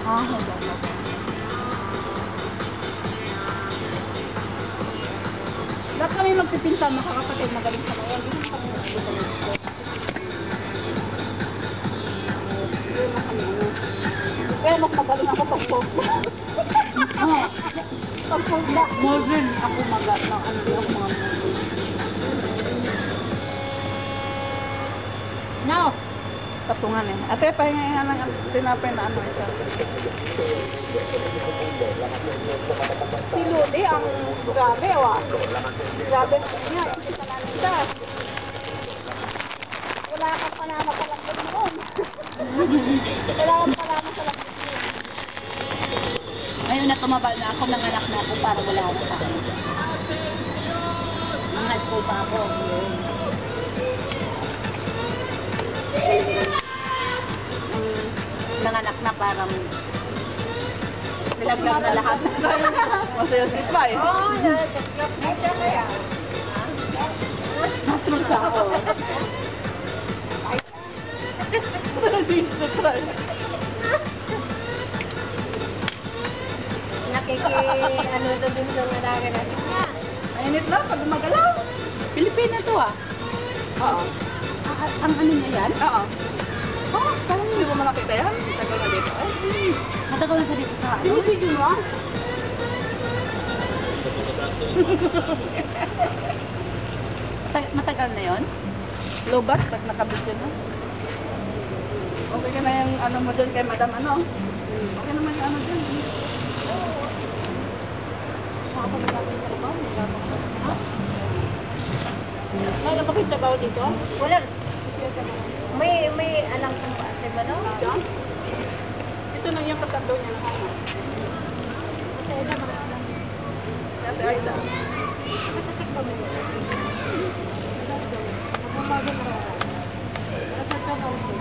Ah, hindi ako. Lahat kami magpipinsan, makakapatid, magaling sa mga. Hindi kami magpipinsan. Pero mas magaling ako pag-fold. Pag-fold na. Modern ako magaling. Ano yung mga modern. Now! Tatungan eh. Ate, pahinga nga ng tinapay na ano isa. Si Ludi ang grabe, wa. Grabe niya. Isa na nila. Wala kang panama sa lakbot mo. Wala kang panama sa lakbot mo. Ngayon na tumaba na ako, nanganak na ako para wala ako sa akin. Nangal ko pa ako. Nanganak na parang nilaglag na lahat. Masaya si Pai. Oo, nilaglag na siya kaya. Natulsa ako. Ano ito din sa malaga natin nga. Mainit lang pag gumagalaw. Pilipina to ah. Oo. Ang ano niya yan? Oo. Oh, parang hindi mo makakita yan. Tagal na dito. Matagal na sa dito sa ano? Yung video mo ah. Matagal na yon? Lobat pag nakabidyo na. Okay ka na yung ano mo dun kay Madam ano? Okay naman yung ano dun. Makapagkakita ka ba? May napakita ba dito? Wala. May alam kung ba? Diba no? Ito lang yung katando niya na ano. Kasi ito mga alam. Kasi Aida. Matatik ba may sila? Nagmamagal na ako. Nasa tsaka ako.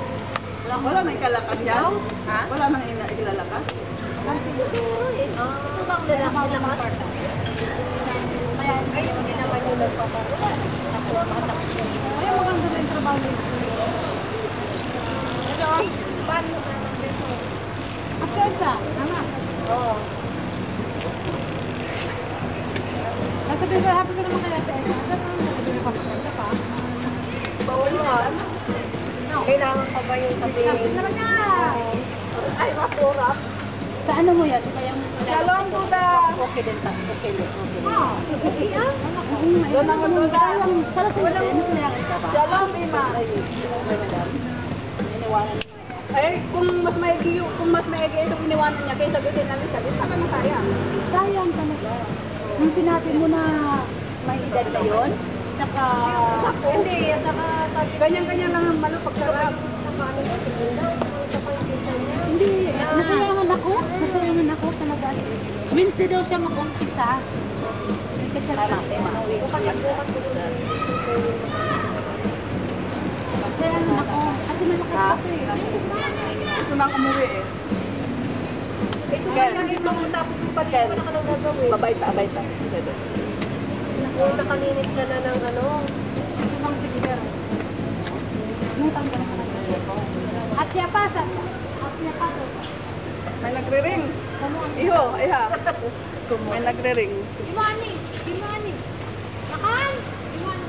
Wala nang ikalakas yan? Ha? Wala nang ilalakas? Ang siguro eh. Ito bang lalaki lang ang parta? Kaya ngayon, hindi naman yung nagpaparola. Kaya maganda na yung trabaho nila. Ito, Paano naman dito? Akeda, namas. Oo. Nasabi ko, happy ko naman kaya sa Eka. Saan naman nasabi ko kapaganda pa? Bawal nga. Kailangan pa ba yung sabihin? Sabi naman niya! Ay, mapurap. Sa ano mo yan? Kaya mo Shalom, Buddha! Okay din, okay din. Okay ah? Doon naman doon lang. Para sa iyo, masayangin ka ba? Shalom, Ima! Iniwanan niya. Eh, kung mas maigi itong iniwanan niya, kaysa sabihin namin sabihin, saka na sayang. Sayang talaga. Nung sinabi mo na may edad na yun, saka... Hindi, saka sabi Ganyan-ganyan lang ang malupag-sarap. Hindi, nasayangan ako talaga. Wednesday daw siya mag-umpisa. Nasayangan ako. Kasi malakas ako eh. Gusto nang umuwi eh. Ito nga lang isang tapos yung pati ko na ka nang gagawin. Babayta. Nakalinis na ng ano. Ibang sigilero. Nutang ka na ka At yapasa. May nagre-ring. Iho, iha. May nagre-ring. Imani! Nakan! Imani!